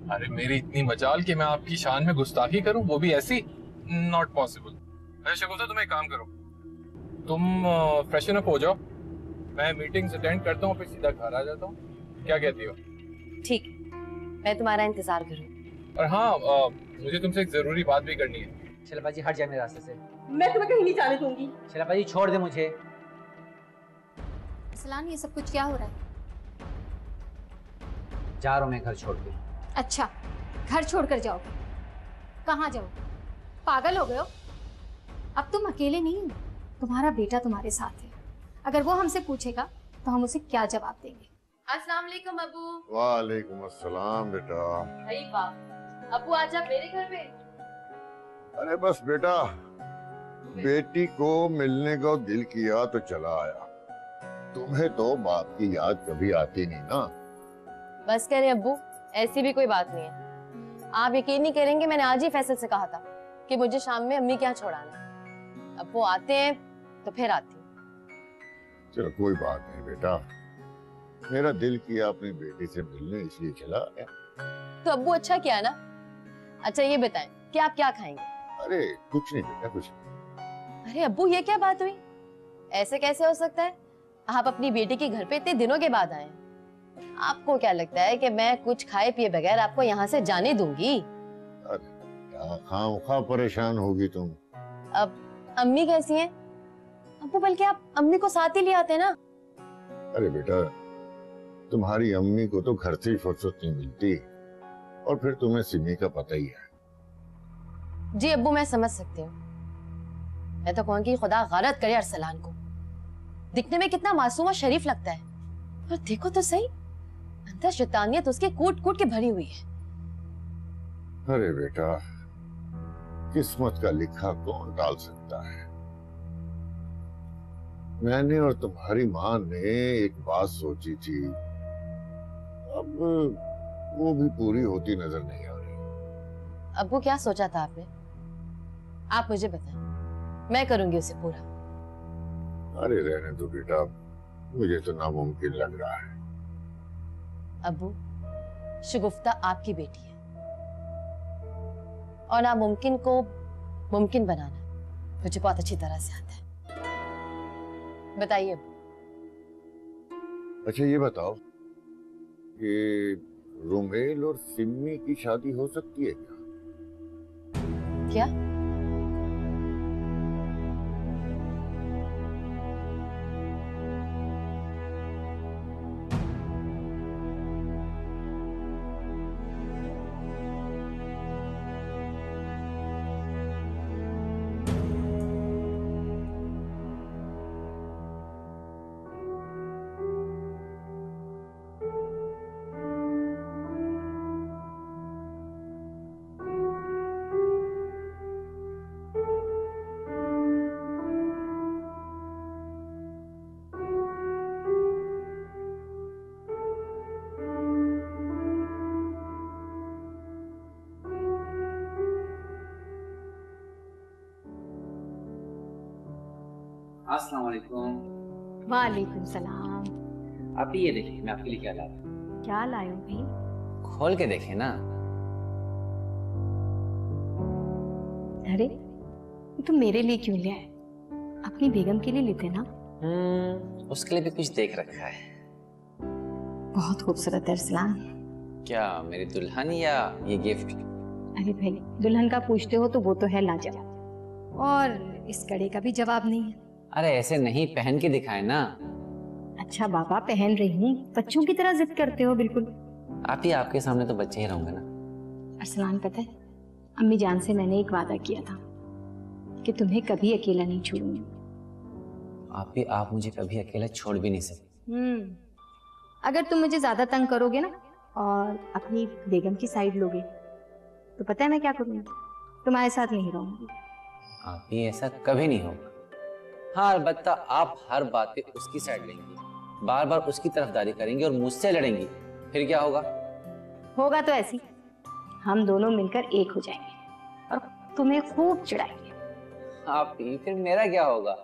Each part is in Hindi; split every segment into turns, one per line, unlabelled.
अरे मेरी इतनी मजाल कि मैं आपकी शान में गुस्ताखी करूं, वो भी ऐसी? Not possible. अरे शगुफ्ता, तुम एक काम करो, तुम फ्रेशन अप हो जाओ, मैं मीटिंग्स अटेंड करता हूँ, फिर सीधा घर आ जाता हूँ। क्या कहती हो?
ठीक, मैं तुम्हारा इंतजार करूँ।
और हाँ, मुझे तुमसे एक जरूरी बात भी करनी है।
शिल्पा जी हट जाए मेरे रास्ते से।
मैं तुम्हें कहीं नहीं जाने दूंगी।
शिल्पा जी छोड़ दे मुझे।
अरसलान, ये सब कुछ क्या हो रहा है?
जा रहा हूँ मैं घर छोड़ के।
अच्छा, घर छोड़कर जाओगे? कहाँ जाओगे? पागल हो गए हो? अब तुम अकेले नहीं हो, तुम्हारा बेटा तुम्हारे साथ है। अगर वो हमसे पूछेगा तो हम उसे क्या जवाब देंगे?
अस्सलाम वालेकुम अबू।
वालेकुम अस्सलाम बेटा।
भाई वाह, अबू आज आप मेरे घर पे?
अरे बस बेटा, बेटी को मिलने को दिल किया तो चला आया। तुम्हें तो बाप की याद कभी आती नहीं ना।
बस करें अब्बू, ऐसी भी कोई बात नहीं है। आप यकीन नहीं करेंगे, मैंने आज ही फैसल से कहा था कि मुझे शाम में अम्मी के यहाँ छोड़ाना। अब वो आते हैं तो फिर आती हूँ।
चलो कोई बात नहीं बेटा, मेरा दिल किया अपनी बेटी से मिलने, इसलिए चला आया।
तो अब्बू अच्छा किया ना। अच्छा ये बताएं कि आप क्या खाएंगे?
अरे कुछ नहीं बेटा, कुछ नहीं।
अरे अब्बू, ये क्या बात हुई? ऐसे कैसे हो सकता है? आप अपनी बेटी के घर पे इतने दिनों के बाद आए। आपको क्या लगता है कि मैं कुछ खाए पिए बगैर आपको यहाँ से जाने दूंगी?
अरे क्या खामखा परेशान होगी तुम।
अब अम्मी कैसी हैं? अब्बू बल्कि आप अम्मी को साथ ही ले आते ना।
अरे बेटा, तुम्हारी अम्मी को तो घर से ही फुर्सत नहीं मिलती, और फिर तुम्हें सिमी का पता ही है।
जी अब्बू, मैं समझ सकती हूँ। मैं तो कहूँगी खुदा गलत करे अरसलान को। दिखने में कितना मासूम और शरीफ लगता है, और देखो तो सही, अंदर शैतानियत उसके कूट कूट के भरी हुई है।
अरे बेटा, किस्मत का लिखा कौन डाल सकता है। मैंने और तुम्हारी माँ ने एक बात सोची थी, अब वो भी पूरी होती नजर नहीं आ रही।
अब्बू क्या सोचा था आपने? आप मुझे बताएं, मैं करूंगी उसे पूरा।
अरे रहने दो बेटा, मुझे तो नामुमकिन लग रहा है।
अब्बू, शगुफ्ता आपकी बेटी है, और नामुमकिन को मुमकिन बनाना मुझे बहुत अच्छी तरह से आता है। बताइए अब्बू।
अच्छा ये बताओ कि रुमेल और सिमी की शादी हो सकती है क्या?
क्या?
अस्सलाम वालेकुम।
वालेकुम सलाम।
आप ये देखिए, मैं आपके लिए क्या लाया हूं।
क्या लाए हो भाई?
खोल के देखें ना।
अरे, ये तुम मेरे लिए क्यों ले आए? अपनी बेगम के लिए लेते ना।
उसके लिए भी कुछ देख रखा है।
बहुत खूबसूरत है अरसलान।
क्या मेरी दुल्हन या ये गिफ्ट?
अरे भाई, दुल्हन का पूछते हो तो वो तो है लाजवाब, और इस कड़े का भी जवाब नहीं है।
अरे ऐसे नहीं, पहन के दिखाए ना।
अच्छा बाबा, पहन रही हूँ। बच्चों की तरह जिद करते हो बिल्कुल।
आप ही, आपके सामने तो बच्चे ही रहूंगा ना।
अरसलान, पता है, अम्मी जान से मैंने एक वादा किया था कि तुम्हें कभी अकेला नहीं छोड़ूंगी।
आप मुझे कभी अकेला छोड़ भी नहीं सकते।
अगर तुम मुझे ज्यादा तंग करोगे ना और अपनी बेगम की साइड लोगे तो पता है मैं क्या करूंगी? तुम्हारे साथ नहीं रहूंगी।
आप ही, ऐसा कभी नहीं होगा। हाँ अलबत्ता, आप हर बात पे उसकी साइड लेंगी, बार बार उसकी तरफदारी करेंगी और मुझसे लड़ेंगी, फिर क्या होगा?
होगा तो ऐसी, हम दोनों मिलकर एक हो जाएंगे और तुम्हें खूब चिढ़ाएंगे।
आप ही, फिर मेरा क्या होगा?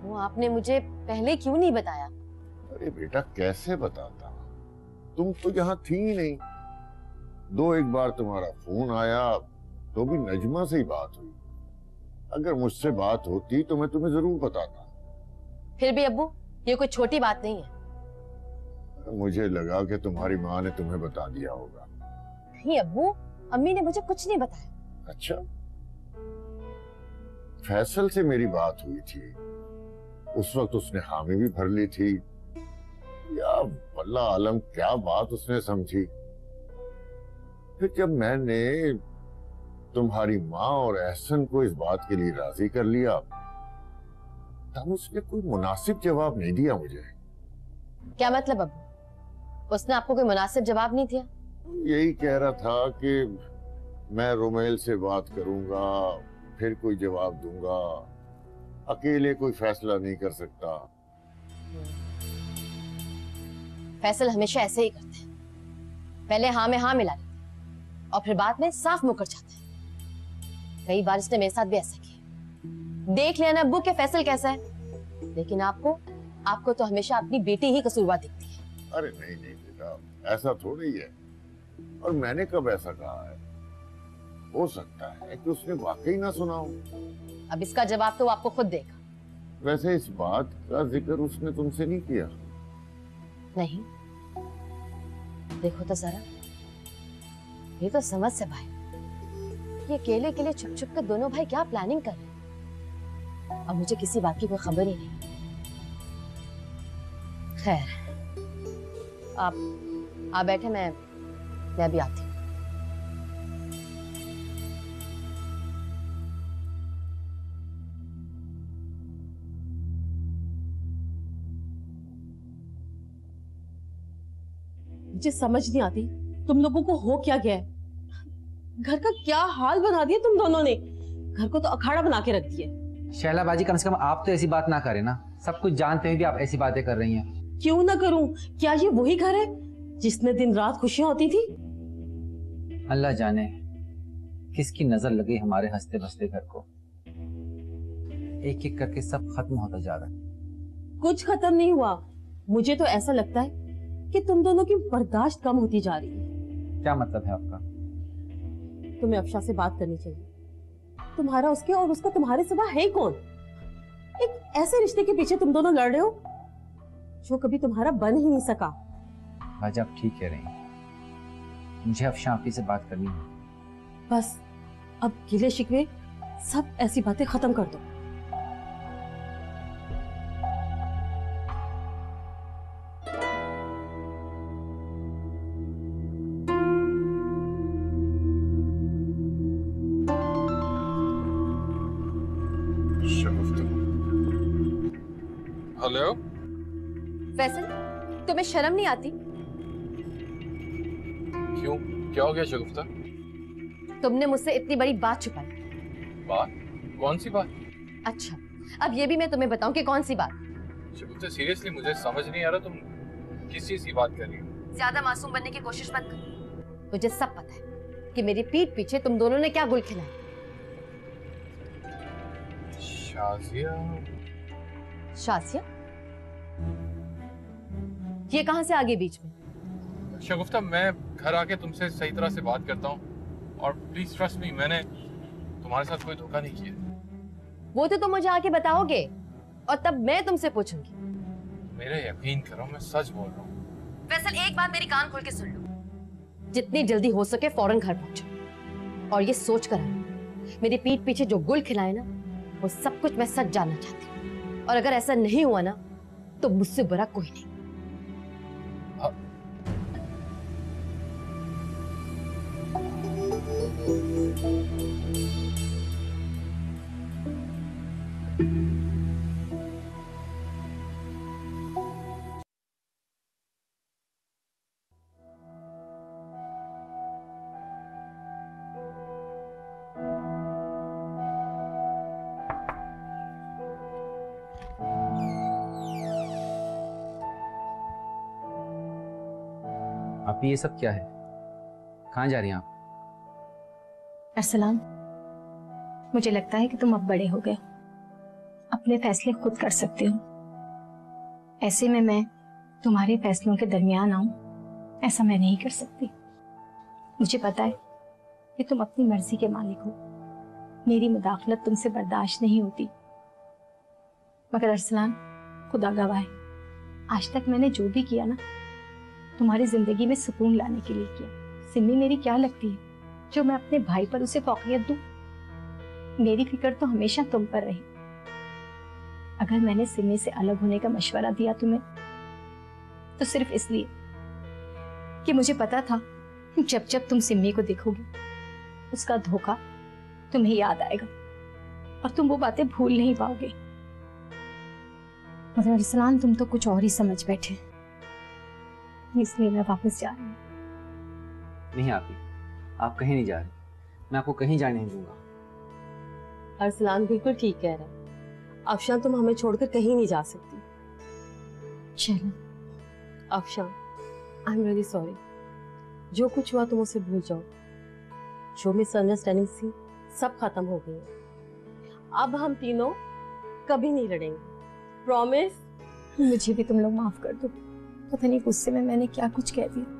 वो आपने मुझे पहले क्यों नहीं बताया?
अरे बेटा कैसे बताता, तुम तो यहाँ थी ही नहीं। दो एक बार तुम्हारा फोन आया तो भी नजमा से ही बात हुई। अगर मुझसे बात होती तो मैं तुम्हें जरूर बताता।
फिर भी अब्बू, ये कोई छोटी बात नहीं है।
मुझे लगा कि तुम्हारी माँ ने तुम्हें बता दिया होगा।
नहीं अब्बू, अम्मी ने मुझे कुछ नहीं बताया।
अच्छा, फैसल से मेरी बात हुई थी, उस वक्त उसने हामी भी भर ली थी, या वल्लाह आलम क्या बात उसने समझी। फिर जब मैंने तुम्हारी माँ और एहसन को इस बात के लिए राजी कर लिया, तब उसने कोई मुनासिब जवाब नहीं दिया मुझे।
क्या मतलब अब्बू? उसने आपको कोई मुनासिब जवाब नहीं दिया?
यही कह रहा था कि मैं रोमेल से बात करूंगा, फिर कोई जवाब दूंगा, अकेले कोई फैसला नहीं कर सकता।
फैसल हमेशा ऐसे ही करते हैं, पहले हाँ में हाँ मिला लेते हैं और फिर बाद में साफ मुकर जाते हैं। कई बार इसने मेरे साथ भी ऐसा किया। देख लिया ना अब्बू के फैसल कैसा है, लेकिन आपको तो हमेशा अपनी बेटी ही कसूरवार दिखती है।
अरे नहीं नहीं बेटा, ऐसा थोड़ी है। और मैंने कब ऐसा कहा है? हो सकता है कि उसने वाकई ना सुना हो।
अब इसका जवाब तो वो आपको खुद देगा।
वैसे इस बात का जिक्र उसने तुमसे नहीं किया?
नहीं, देखो तो जरा, ये तो समझ से भाई, ये अकेले के लिए छुप छुप कर दोनों भाई क्या प्लानिंग कर रहे हैं। अब मुझे किसी बात की कोई खबर ही नहीं। खैर, आप बैठे, मैं भी आती हूँ।
मुझे समझ नहीं आती तुम लोगों को हो क्या गया है। घर का क्या हाल बना दिया तुम दोनों ने। घर को तो अखाड़ा बना के रख दिया।
शैला बाजी, कम से कम आप तो ऐसी बात ना करें ना। सब कुछ जानते हुए भी आप ऐसी बातें कर रही हैं।
क्यों ना करूं? क्या ये वही घर है जिसमें दिन रात खुशियां होती थी?
अल्लाह जाने किसकी नजर लगी हमारे हंसते बसते घर को। एक एक करके सब खत्म होता जा रहा है।
कुछ खत्म नहीं हुआ। मुझे तो ऐसा लगता है कि तुम दोनों की बर्दाश्त कम होती जा रही है।
क्या मतलब है आपका?
तुम्हें अफशा से बात करनी चाहिए। तुम्हारा उसके और उसका तुम्हारे सिवा है कौन? एक ऐसे रिश्ते के पीछे तुम दोनों लड़ रहे हो जो कभी तुम्हारा बन ही नहीं सका।
बाजी आप ठीक कह रही हैं। मुझे अफशा आपी से बात करनी है।
बस अब गिले शिकवे सब ऐसी बातें खत्म कर दो।
हेलो
फैसल, तुम्हें शर्म नहीं आती?
क्यों, क्या हो गया शगुफ्ता?
तुमने मुझसे इतनी बड़ी बात छुपाई।
बात? कौन सी बात?
अच्छा, अब ये भी मैं तुम्हें बताऊं कि कौन सी बात।
शगुफ्ता सीरियसली मुझे समझ नहीं आ रहा, तुम किस चीज की बात कर रही हो?
ज्यादा मासूम बनने की कोशिश मत करो। मुझे सब पता है कि मेरी पीठ पीछे तुम दोनों ने क्या गुल खिलाया।
शाजिया?
शाजिया? ये कहां से आगे बीच में?
शगुफ्ता, मैं घर आके तुमसे सही तरह से बात करता हूँ और प्लीज ट्रस्ट मी, मैंने तुम्हारे साथ कोई धोखा नहीं किया।
वो तो तुम मुझे आके बताओगे और तब मैं तुमसे पूछूंगी।
मेरा यकीन करो, मैं सच बोल रहा हूँ।
फैसल, एक बात मेरी कान खोल के सुन लो। जितनी जल्दी हो सके फौरन घर पहुंचो और ये सोच कर आना, मेरी पीठ पीछे जो गुल खिलाए ना, वो सब कुछ मैं सच जानना चाहती हूँ। और अगर ऐसा नहीं हुआ ना, तो मुझसे बुरा कोई नहीं।
आप ये सब क्या है? कहाँ जा रही हैं आप?
अरसलान, मुझे लगता है कि तुम अब बड़े हो गए हो। अब अपने फैसले खुद कर सकते हो। ऐसे में मैं तुम्हारे फैसलों के दरमियान आऊं, ऐसा मैं नहीं कर सकती। मुझे पता है कि तुम अपनी मर्जी के मालिक हो, मेरी मुदाखलत तुमसे बर्दाश्त नहीं होती। मगर अरसलान, खुदा गवाह है, आज तक मैंने जो भी किया ना, तुम्हारी जिंदगी में सुकून लाने के लिए किया। सिमी मेरी क्या लगती है जो मैं अपने भाई पर उसे फौकियत दूं? मेरी फिक्र तो हमेशा तुम पर रही। अगर मैंने सिमी से अलग होने का मशवरा दिया तुम्हें, तो सिर्फ इसलिए कि मुझे पता था जब जब तुम सिमी को देखोगे, उसका धोखा तुम्हें याद आएगा और तुम वो बातें भूल नहीं पाओगे। मगर अरसलान, तुम तो कुछ और ही समझ बैठे, इसलिए मैं वापस जा रही हूँ।
नहीं आप कहीं नहीं जा रहे, मैं आपको कहीं जाने नहीं दूंगा।
अरसलान बिल्कुल ठीक कह रहा है। अफशान, तुम हमें छोड़कर कहीं नहीं जा सकती।
चलो
Afshan, I am really sorry. जो कुछ हुआ तुम उसे भूल जाओ। जो मिसअंडरस्टैंडिंग थी सब खत्म हो गई है। अब हम तीनों कभी नहीं लड़ेंगे, प्रॉमिस।
मुझे भी तुम लोग माफ कर दो। पता नहीं गुस्से में मैंने क्या कुछ कह दिया।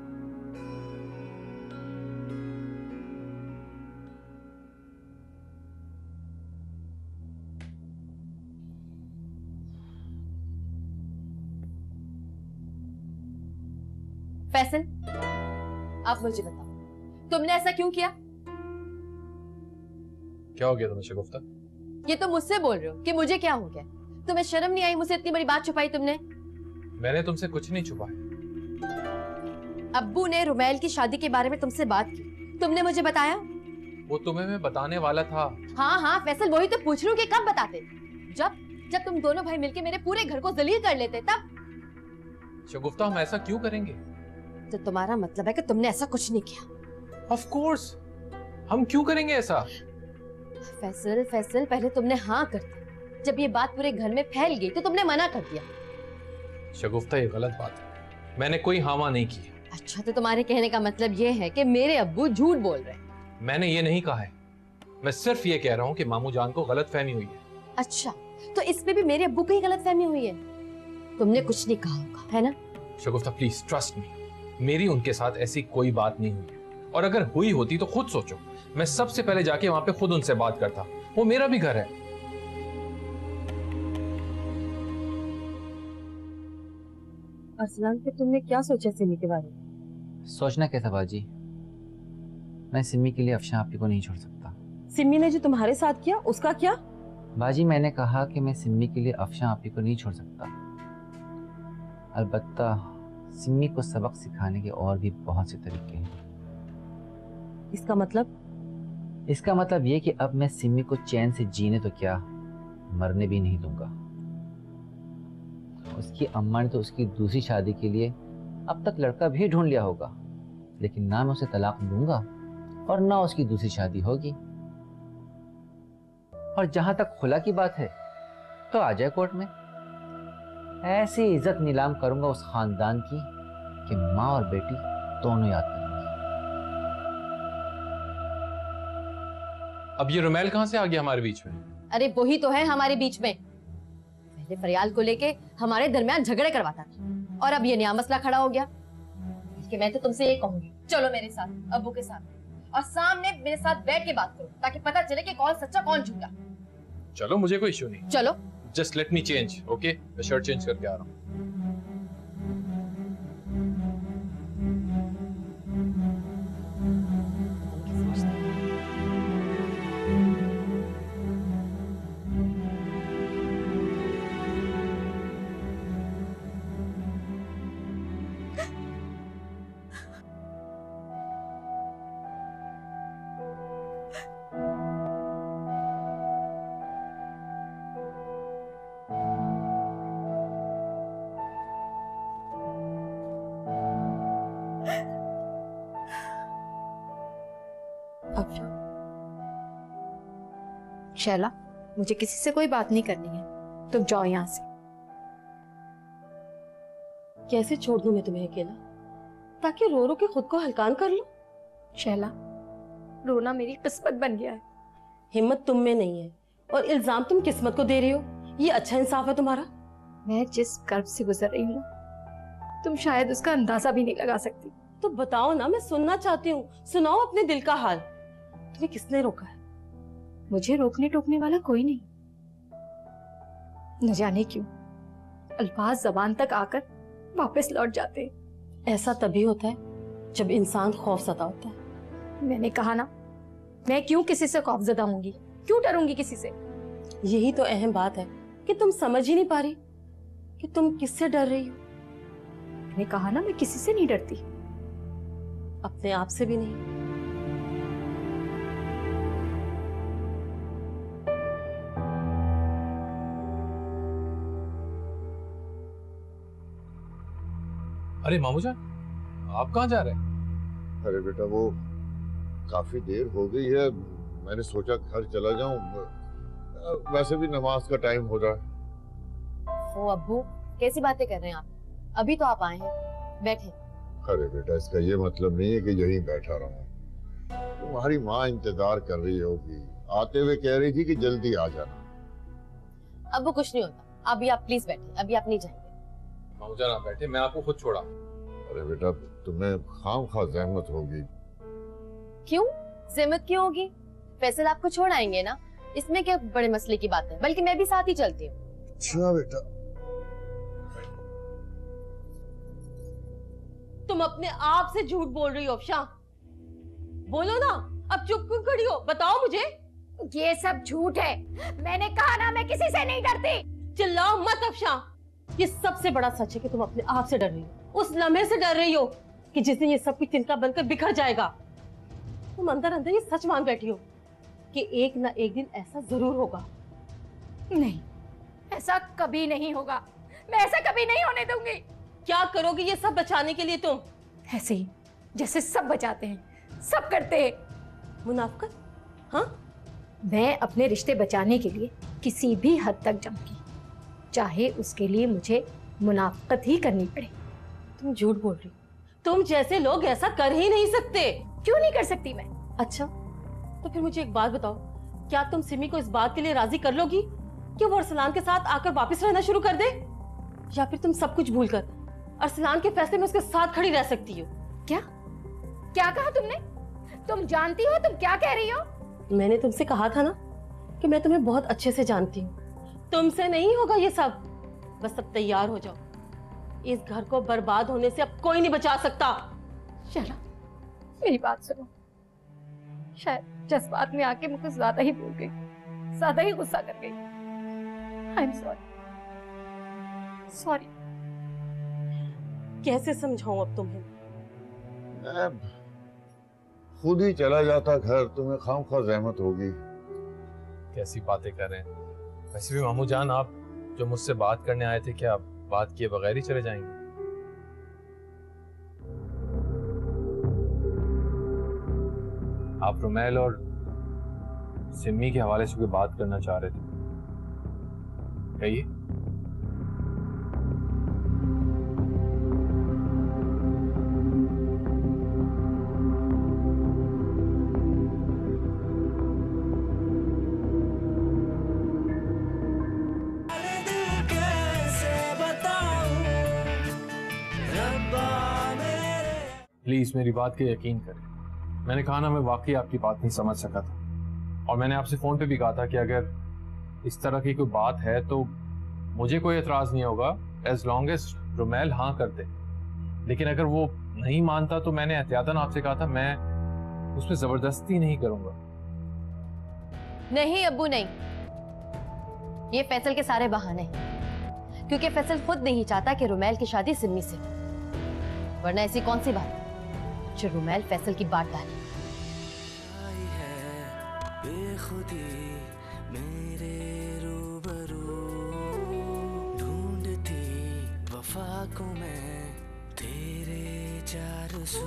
फैसल, आप मुझे बताओ, तुमने ऐसा क्यों किया?
क्या हो गया तुम्हें शगुफ्ता?
ये तो मुझसे बोल रहे हो कि मुझे क्या हो गया? तुम्हें शर्म नहीं आई? मुझसे इतनी बड़ी बात छुपाई तुमने।
मैंने तुमसे कुछ नहीं छुपाया।
अब्बू ने रुमैल की शादी के बारे में तुमसे बात की, तुमने मुझे बताया?
वो तुम्हें मैं बताने वाला था।
हाँ हाँ फैसल, वही तो पूछ रही हूँ कि कब बताते? जब तुम दोनों भाई मिलके मेरे पूरे घर को जलील कर लेते तब।
शगुफ्ता, हम ऐसा क्यों करेंगे?
तो तुम्हारा मतलब है कि तुमने ऐसा कुछ नहीं किया?
ऑफ कोर्स, हम क्यों करेंगे ऐसा?
फैसल, पहले तुमने हाँ कर दी, जब ये बात पूरे घर में फैल गई तो तुमने मना कर दिया।
शगुफ्ता, ये गलत बात है, मैंने कोई हामा नहीं की।
अच्छा, तो तुम्हारे कहने का मतलब ये है कि मेरे अब्बू झूठ बोल रहे हैं?
मैंने ये नहीं कहा है, मैं सिर्फ ये कह रहा हूँ कि मामू जान को गलतफहमी हुई है।
अच्छा, तो इसमें भी मेरे अब्बू को ही गलतफहमी हुई है? तुमने कुछ नहीं कहा होगा, है ना?
शगुफ्ता प्लीज ट्रस्ट मी, मेरी उनके साथ ऐसी कोई बात नहीं हुई है, और अगर हुई होती तो खुद सोचो, मैं सबसे पहले जाके वहां पे खुद उनसे बात करता। वो मेरा भी घर है।
अरसलान, फिर तुमने क्या सोचा सिमी के बारे में?
सोचना क्या था बाजी, मैं सिमी के लिए अफशान आपी को नहीं छोड़ सकता।
सिमी ने जो तुम्हारे साथ किया उसका क्या?
बाजी, मैंने कहा कि मैं सिमी के लिए अफशान आपी को नहीं छोड़ सकता। अलबत्ता सिमी को सबक सिखाने के और भी बहुत से तरीके हैं।
इसका मतलब?
इसका मतलब ये कि अब मैं सिमी को चैन से जीने तो क्या, मरने भी नहीं दूंगा। उसकी अम्मा ने तो उसकी दूसरी शादी के लिए अब तक लड़का भी ढूंढ लिया होगा, लेकिन ना मैं उसे तलाक दूंगा और ना उसकी दूसरी शादी होगी। और जहां तक खुला की बात है तो आ जाए कोर्ट में, ऐसी इज्जत नीलाम करूंगा उस खानदान की कि माँ और बेटी दोनों याद करेंगे।
अब ये रुमैल कहाँ से आ गया हमारे बीच में?
अरे वही तो है हमारे बीच में। पहले फरियाल को लेके हमारे दरमियान झगड़े करवाता था, और अब ये नया मसला खड़ा हो गया। कि मैं तो तुमसे ये कहूंगी, चलो मेरे साथ अब्बू के साथ, और सामने मेरे साथ बैठ के बात करो, ताकि पता चले कि कौन सच्चा कौन झूठा।
चलो, मुझे कोई इश्यू नहीं।
चलो।
Just let me change, okay? मैं शर्ट चेंज करके आ रहा हूँ।
शैला, मुझे किसी से कोई बात नहीं करनी है, तुम जाओ यहाँ से।
कैसे छोड़ दूं मैं तुम्हें अकेला, ताकि रो रो के खुद को हल्कान कर लो?
शैला, रोना मेरी किस्मत बन गया है।
हिम्मत तुम में नहीं है और इल्जाम तुम किस्मत को दे रही हो। ये अच्छा इंसाफ है तुम्हारा?
मैं जिस कर्ब से गुजर रही हूँ तुम शायद उसका अंदाजा भी नहीं लगा सकती।
तो बताओ ना, मैं सुनना चाहती हूँ। सुनाओ अपने दिल का हाल। तुम्हें किसने रोका है?
मुझे रोकने टोकने वाला कोई नहीं। न जाने क्यों अल्फाज जबान तक आकर वापस लौट जाते हैं।
ऐसा तभी होता है जब इंसान खौफज़दा होता है।
मैंने कहा ना, मैं क्यों किसी से खौफजदा होंगी, क्यों डरूंगी किसी से।
यही तो अहम बात है कि तुम समझ ही नहीं पा रही कि तुम किससे डर रही हो।
मैंने कहा ना, मैं किसी से नहीं डरती।
अपने आप से भी नहीं।
अरे मामू जान, आप कहाँ जा रहे हैं?
अरे बेटा, वो काफी देर हो गई है, मैंने सोचा घर चला जाऊं। वैसे भी नमाज का टाइम हो रहा है।
ओ अब्बू, कैसी बातें कर रहे हैं आप? अभी तो आप आए हैं, बैठे।
अरे बेटा, इसका ये मतलब नहीं है कि यहीं बैठा रहूं। तुम्हारी माँ इंतजार कर रही होगी, आते हुए कह रही थी कि जल्दी आ जाना।
अब्बू कुछ नहीं होता, अभी आप प्लीज बैठे, अभी आप नहीं जाएंगे।
मामू जान आप बैठे, मैं आपको खुद छोड़ा।
अरे बेटा, तुम्हें खामखा जहमत होगी।
क्यों जहमत क्यों होगी? फैसल आपको छोड़ आएंगे ना, इसमें क्या बड़े मसले की बात है? बल्कि मैं भी साथ ही चलती हूँ।
अच्छा बेटा।
तुम अपने आप से झूठ बोल रही हो अफशा। बोलो ना, अब चुप क्यों खड़ी हो? बताओ मुझे।
ये सब झूठ है। मैंने कहा ना, मैं किसी से नहीं डरती।
चिल्लाओ मत अफशा। ये सबसे बड़ा सच है कि तुम अपने आप से डर रही हो। उस लम्हे से डर रही हो कि जिस दिन ये सब कुछ तिनका बनकर बिखर जाएगा। तुम अंदर अंदर ये सच मान बैठी हो कि एक ना एक दिन ऐसा जरूर होगा।
नहीं, ऐसा कभी नहीं होगा। मैं ऐसा कभी नहीं होने दूंगी।
क्या करोगी ये सब बचाने के लिए तुम?
ऐसे ही जैसे सब बचाते हैं, सब करते हैं।
मुनाफिकत? हाँ,
मैं अपने रिश्ते बचाने के लिए किसी भी हद तक जाऊंगी, चाहे उसके लिए मुझे मुनाफिकत ही करनी पड़े।
तुम झूठ बोल रही हो। तुम जैसे लोग ऐसा कर ही नहीं सकते।
क्यों नहीं कर सकती मैं?
अच्छा, तो फिर मुझे एक बात बताओ, क्या तुम सिमी को इस बात के लिए राजी कर लोगी कि वो अरसलान के साथ आकर वापस रहना शुरू कर दे, या फिर तुम सब कुछ भूलकर अरसलान के फैसले में उसके साथ खड़ी रह सकती हो?
क्या क्या कहा तुमने? तुम जानती हो तुम क्या कह रही हो?
मैंने तुमसे कहा था ना कि मैं तुम्हें बहुत अच्छे से जानती हूँ। तुमसे नहीं होगा ये सब। बस अब तैयार हो जाओ। इस घर को बर्बाद होने से अब कोई नहीं बचा सकता।
शरा, मेरी बात सुनो। शायद जज्बात में आके मैं कुछ ज्यादा ही बोल गई, ज्यादा ही गुस्सा कर गई। I am sorry. सॉरी।
कैसे समझाऊं अब तुम्हें?
मैं खुद ही चला जाता घर, तुम्हें खामखा जहमत होगी।
कैसी बातें कर रहे हैं? वैसे भी मामू जान, आप जो मुझसे बात करने आए थे, क्या बात किए बगैर ही चले जाएंगे? आप रुमैल और सिमी के हवाले से कोई बात करना चाह रहे थे, कहिए। प्लीज मेरी बात के यकीन करें। मैंने कहा ना, मैं वाकई आपकी बात नहीं समझ सका था, और मैंने आपसे फोन पे भी कहा था कि अगर इस तरह की कोई बात है तो मुझे कोई एतराज नहीं होगा, एज लॉन्ग एज रुमैल हाँ कर दे। लेकिन अगर वो नहीं मानता तो मैंने एहतियातन आपसे कहा था मैं उस पर जबरदस्ती नहीं करूंगा।
नहीं अब्बू नहीं, ये फैसल के सारे बहाने हैं, क्योंकि फैसल खुद नहीं चाहता कि रुमैल की शादी सिमी से, वरना ऐसी कौन सी बात जो रुमैल फैसल की बात डाले।
बेखुदी मेरे रूबरू ढूंढती वफा को मैं तेरे चार सू